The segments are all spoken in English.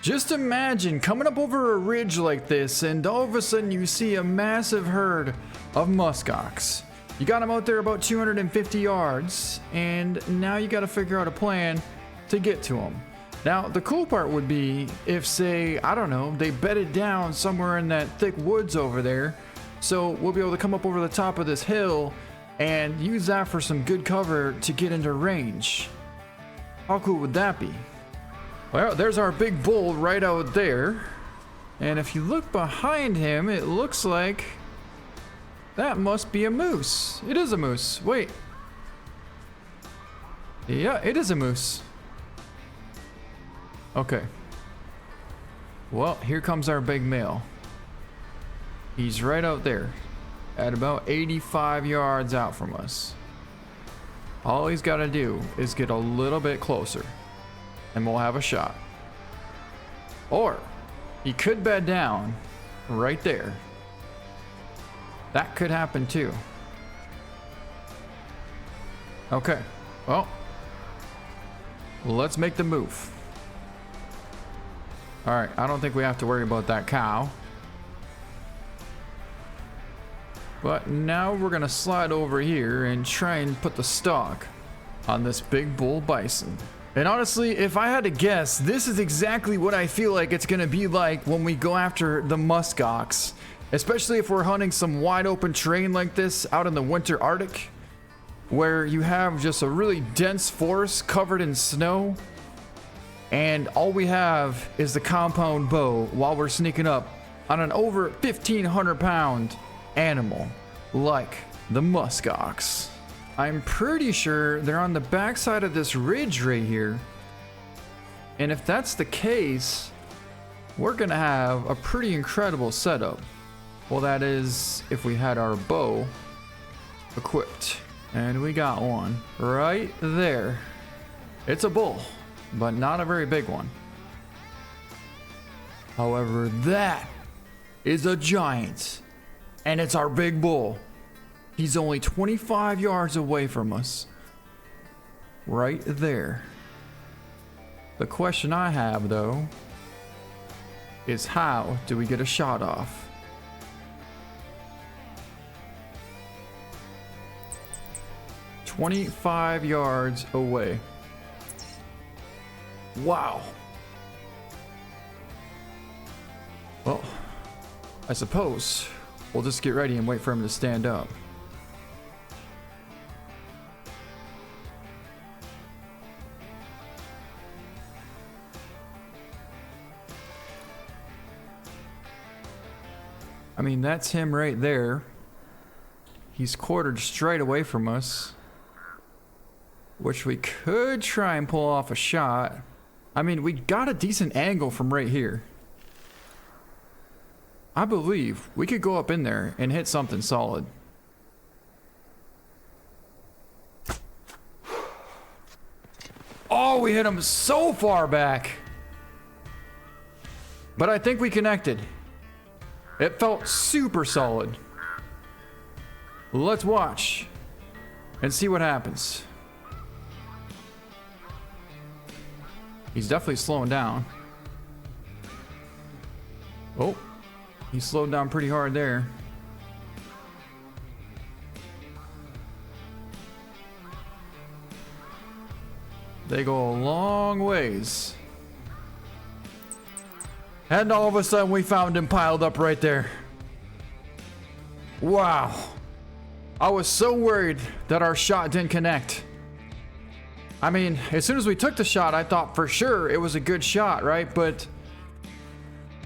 Just imagine coming up over a ridge like this and all of a sudden you see a massive herd of muskox. You got them out there about 250 yards and now you got to figure out a plan to get to them. Now the cool part would be if, say, I don't know, they bedded down somewhere in that thick woods over there, so we'll be able to come up over the top of this hill and use that for some good cover to get into range. How cool would that be? Well, there's our big bull right out there. And if you look behind him, it looks like that must be a moose. It is a moose. Wait. Yeah, it is a moose. Okay. Well, here comes our big male. He's right out there at about 85 yards out from us. All he's got to do is get a little bit closer and we'll have a shot. Or he could bed down right there. That could happen too. Okay, well, let's make the move. All right, I don't think we have to worry about that cow. But now we're gonna slide over here and try and put the stock on this big bull bison. And honestly, if I had to guess, this is exactly what I feel like it's gonna be like when we go after the muskox. Especially if we're hunting some wide open terrain like this out in the winter Arctic, where you have just a really dense forest covered in snow, and all we have is the compound bow while we're sneaking up on an over 1,500 pound animal like the muskox. I'm pretty sure they're on the backside of this ridge right here. And if that's the case, we're gonna have a pretty incredible setup. Well, that is if we had our bow equipped. And we got one right there. It's a bull, but not a very big one. However, that is a giant. And it's our big bull. He's only 25 yards away from us. Right there. The question I have, though, is how do we get a shot off? "25 yards away. Wow. Well, I suppose we'll just get ready and wait for him to stand up. I mean, that's him right there. He's quartered straight away from us, which we could try and pull off a shot. I mean, we got a decent angle from right here. I believe we could go up in there and hit something solid. Oh, we hit him so far back. But I think we connected. It felt super solid. Let's watch and see what happens. He's definitely slowing down. Oh, he slowed down pretty hard there. They go a long ways. And all of a sudden we found him piled up right there. Wow. I was so worried that our shot didn't connect. I mean, as soon as we took the shot, I thought for sure it was a good shot, right? But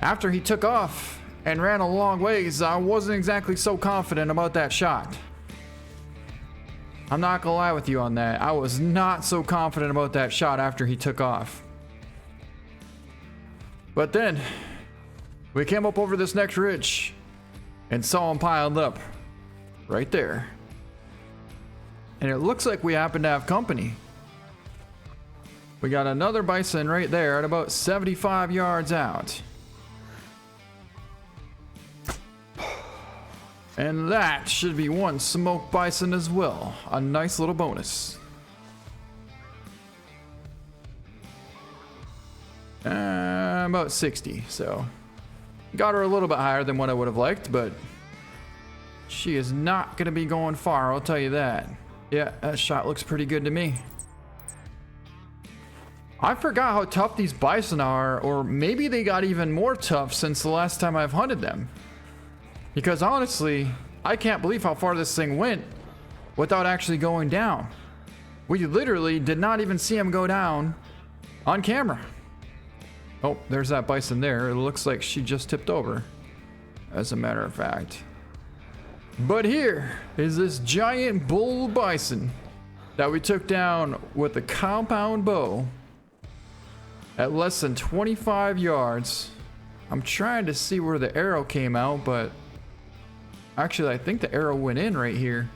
after he took off and ran a long ways, I wasn't exactly so confident about that shot. I'm not gonna lie with you on that. I was not so confident about that shot after he took off. But then we came up over this next ridge and saw him piled up right there. And it looks like we happen to have company. We got another bison right there at about 75 yards out. And that should be one smoked bison as well. A nice little bonus. about 60. So got her a little bit higher than what I would have liked, but she is not going to be going far, I'll tell you that. Yeah, that shot looks pretty good to me. I forgot how tough these bison are, or maybe they got even more tough since the last time I've hunted them. Because honestly, I can't believe how far this thing went without actually going down. We literally did not even see him go down on camera. Oh, there's that bison there. It looks like she just tipped over, as a matter of fact. But here is this giant bull bison that we took down with a compound bow at less than 25 yards. I'm trying to see where the arrow came out, but actually I think the arrow went in right here.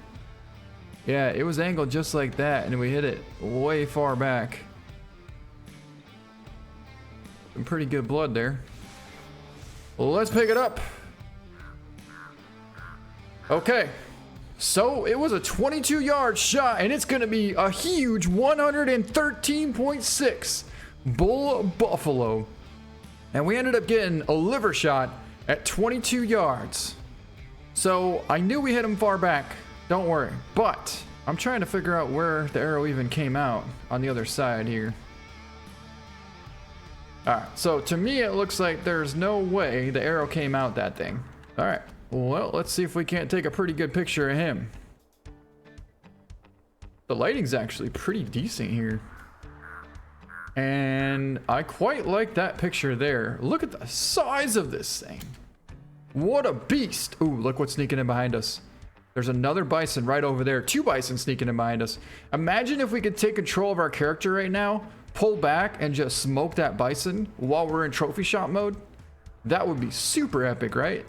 Yeah, it was angled just like that, and we hit it way far back. Some pretty good blood there. Well, let's pick it up. Okay, so it was a 22-yard shot, and it's going to be a huge 113.6 bull buffalo. And we ended up getting a liver shot at 22 yards. So I knew we hit him far back, don't worry. But I'm trying to figure out where the arrow even came out on the other side here. Alright, so to me it looks like there's no way the arrow came out that thing. Alright. Well, let's see if we can't take a pretty good picture of him. The lighting's actually pretty decent here. And I quite like that picture there. Look at the size of this thing. What a beast. Ooh, look what's sneaking in behind us. There's another bison right over there. 2 bison sneaking in behind us. Imagine if we could take control of our character right now, pull back, and just smoke that bison while we're in trophy shot mode. That would be super epic, right?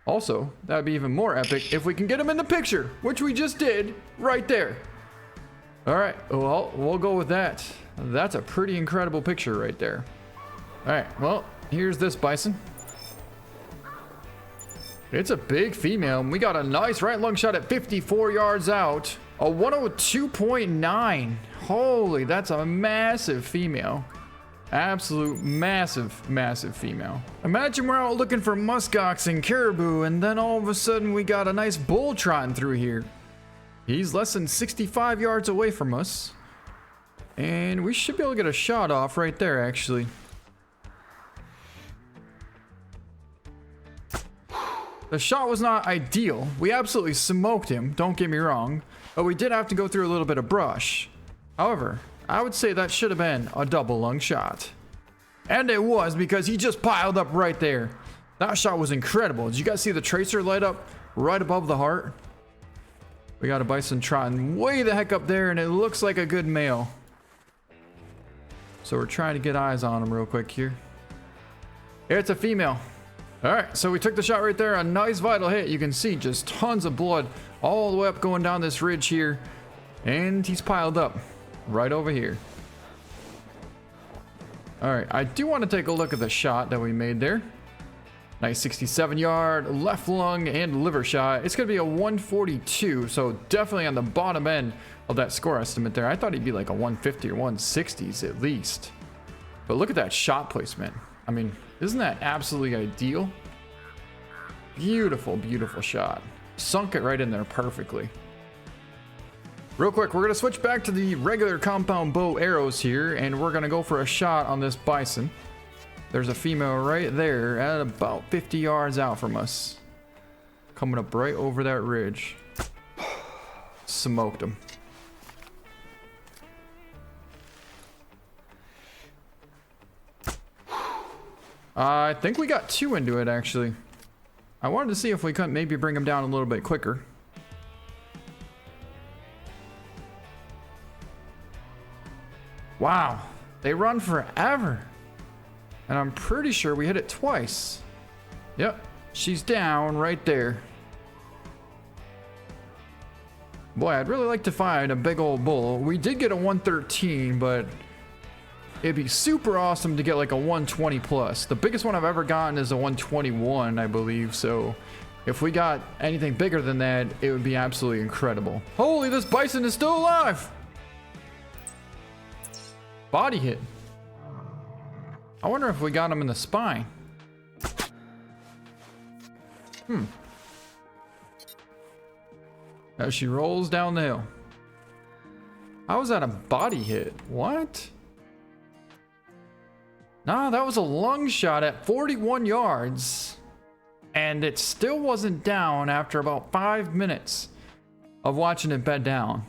Also, that would be even more epic if we can get him in the picture, which we just did right there. All right, well, we'll go with that. That's a pretty incredible picture right there. All right, well, here's this bison. It's a big female, and we got a nice right lung shot at 54 yards out. A 102.9. Holy, that's a massive female. Absolute massive female. Imagine we're out looking for muskox and caribou, and then all of a sudden we got a nice bull trotting through here. He's less than 65 yards away from us, and we should be able to get a shot off right there, actually. The shot was not ideal. We absolutely smoked him, don't get me wrong, but we did have to go through a little bit of brush. However, I would say that should have been a double lung shot. And it was, because he just piled up right there. That shot was incredible. Did you guys see the tracer light up right above the heart? We got a bison trotting way the heck up there, and it looks like a good male. So we're trying to get eyes on him real quick here. It's a female. All right, so we took the shot right there. A nice vital hit. You can see just tons of blood all the way up going down this ridge here. And he's piled up right over here. All right, I do want to take a look at the shot that we made there. Nice 67-yard left lung and liver shot. It's going to be a 142, so definitely on the bottom end of that score estimate there. I thought he'd be like a 150 or 160s at least. But look at that shot placement. I mean, isn't that absolutely ideal? Beautiful, beautiful shot. Sunk it right in there perfectly. Real quick, we're going to switch back to the regular compound bow arrows here, and we're going to go for a shot on this bison. There's a female right there at about 50 yards out from us. Coming up right over that ridge. Smoked him. I think we got 2 into it, actually. I wanted to see if we couldn't maybe bring him down a little bit quicker. Wow, they run forever. And I'm pretty sure we hit it twice. Yep, she's down right there. Boy, I'd really like to find a big old bull. We did get a 113, but it'd be super awesome to get like a 120 plus. The biggest one I've ever gotten is a 121, I believe. So if we got anything bigger than that, it would be absolutely incredible. Holy, this bison is still alive. Body hit. I wonder if we got him in the spine. As she rolls down the hill. How was that a body hit? What? Nah, that was a lung shot at 41 yards. And it still wasn't down after about 5 minutes of watching it bed down.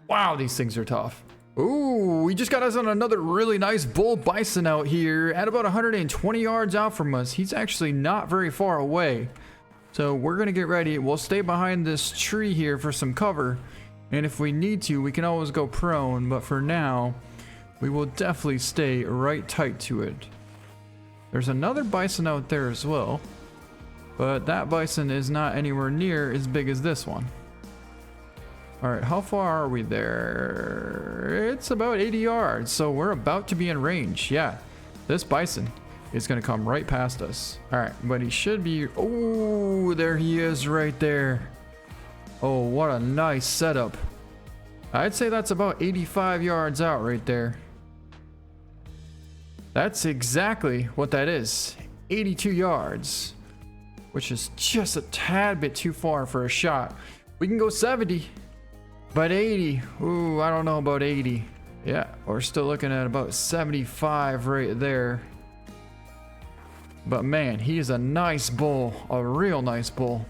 Wow, these things are tough. Ooh, we just got us on another really nice bull bison out here at about 120 yards out from us. He's actually not very far away. So we're gonna get ready. We'll stay behind this tree here for some cover. And if we need to, we can always go prone. But for now, we will definitely stay right tight to it. There's another bison out there as well. But that bison is not anywhere near as big as this one. Alright, how far are we there? It's about 80 yards, so we're about to be in range. Yeah, this bison is going to come right past us. Alright, but he should be... Oh, there he is right there. Oh, what a nice setup. I'd say that's about 85 yards out right there. That's exactly what that is. 82 yards. Which is just a tad bit too far for a shot. We can go 70. But 80, ooh, I don't know about 80. Yeah, we're still looking at about 75 right there. But man, he is a nice bull, a real nice bull.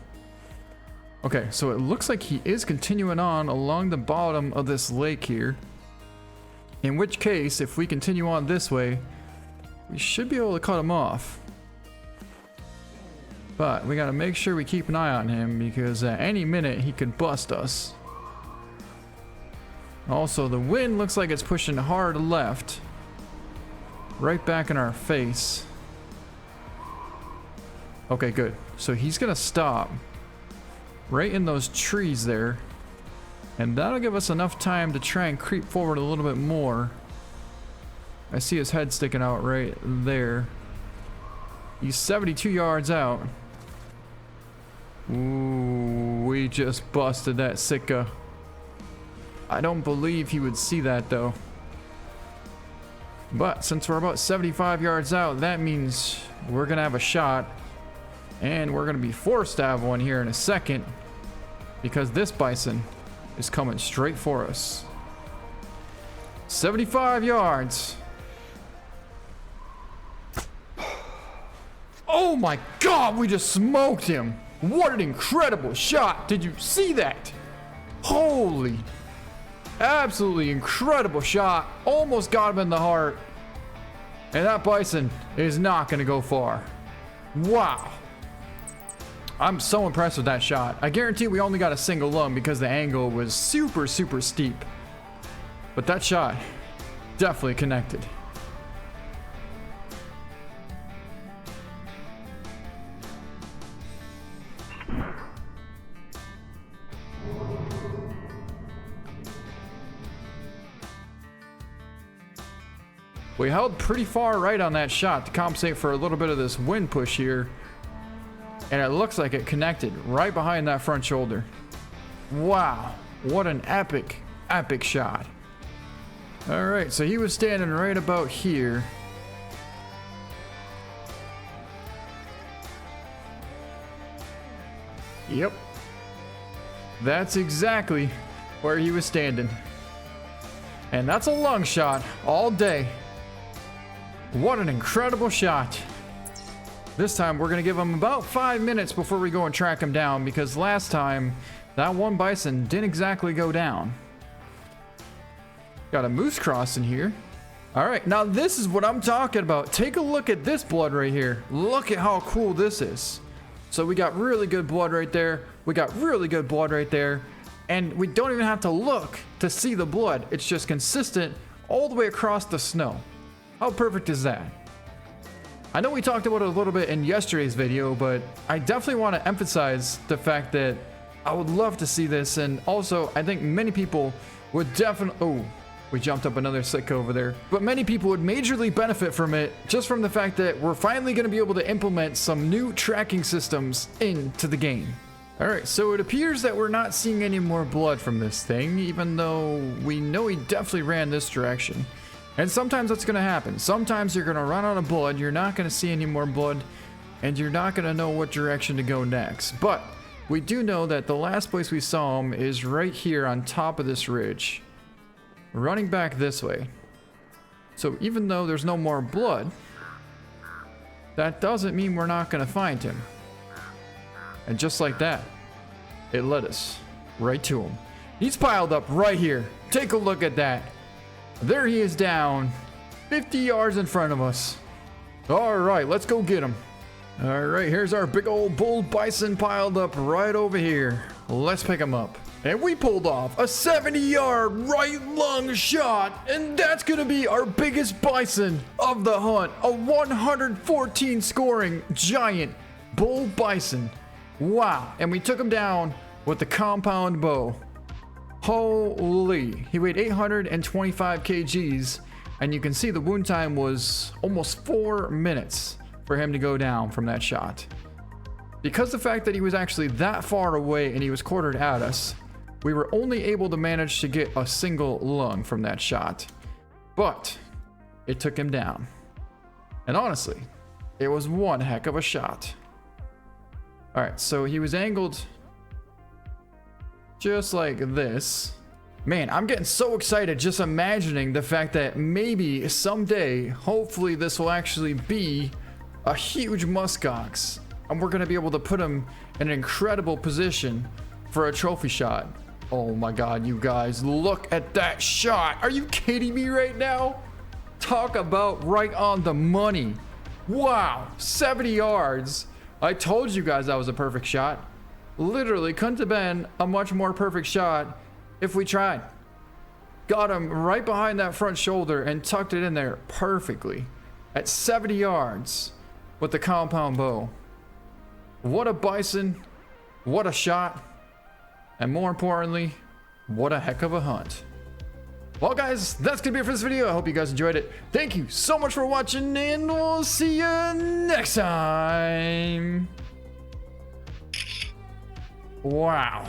Okay, so it looks like he is continuing on along the bottom of this lake here. In which case, if we continue on this way, we should be able to cut him off. But we gotta make sure we keep an eye on him because at any minute he could bust us. Also, the wind looks like it's pushing hard left. Right back in our face. Okay, good. So he's gonna stop right in those trees there. And that'll give us enough time to try and creep forward a little bit more. I see his head sticking out right there. He's 72 yards out. Ooh, we just busted that Sitka. I don't believe he would see that though. But since we're about 75 yards out, that means we're gonna have a shot. And we're gonna be forced to have one here in a second. Because this bison is coming straight for us. 75 yards. Oh my God, we just smoked him. What an incredible shot. Did you see that? Holy. Absolutely incredible shot. Almost got him in the heart. And that bison is not going to go far. Wow. I'm so impressed with that shot. I guarantee we only got a single lung because the angle was super, super steep. But that shot definitely connected. We held pretty far right on that shot to compensate for a little bit of this wind push here. And it looks like it connected right behind that front shoulder. Wow, what an epic, epic shot. All right, so he was standing right about here. Yep. That's exactly where he was standing. And that's a lung shot all day. What an incredible shot. This time we're gonna give him about 5 minutes before we go and track him down because last time that one bison didn't exactly go down. Got a moose cross in here. All right, now this is what I'm talking about. Take a look at this blood right here. Look at how cool this is. So we got really good blood right there. We got really good blood right there. And we don't even have to look to see the blood. It's just consistent all the way across the snow. How perfect is that? I know we talked about it a little bit in yesterday's video, but I definitely want to emphasize the fact that I would love to see this. And also, I think many people would definitely... Oh, we jumped up another Sitka over there. But many people would majorly benefit from it just from the fact that we're finally going to be able to implement some new tracking systems into the game. Alright, so it appears that we're not seeing any more blood from this thing, even though we know he definitely ran this direction. And sometimes that's going to happen. Sometimes you're going to run out of blood, you're not going to see any more blood, and you're not going to know what direction to go next. But we do know that the last place we saw him is right here on top of this ridge, running back this way. So even though there's no more blood, that doesn't mean we're not going to find him. And just like that, it led us right to him. He's piled up right here. Take a look at that. There he is down 50 yards in front of us. All right, let's go get him. All right, here's our big old bull bison piled up right over here. Let's pick him up. And we pulled off a 70-yard right lung shot, and that's gonna be our biggest bison of the hunt. A 114 scoring giant bull bison. Wow, and we took him down with the compound bow. Holy, he weighed 825 kgs, and you can see the wound time was almost 4 minutes for him to go down from that shot. Because the fact that he was actually that far away and he was quartered at us, we were only able to manage to get a single lung from that shot. But it took him down. And honestly, it was one heck of a shot. All right, so he was angled just like this. Man, I'm getting so excited just imagining the fact that maybe someday, hopefully this will actually be a huge muskox, and we're gonna be able to put him in an incredible position for a trophy shot. Oh my God, you guys, look at that shot. Are you kidding me right now? Talk about right on the money. Wow, 70 yards. I told you guys that was a perfect shot. Literally couldn't have been a much more perfect shot if we tried. Got him right behind that front shoulder and tucked it in there perfectly at 70 yards with the compound bow. What a bison, what a shot, and more importantly, what a heck of a hunt. Well guys, that's gonna be it for this video. I hope you guys enjoyed it. Thank you so much for watching, and we'll see you next time. Wow.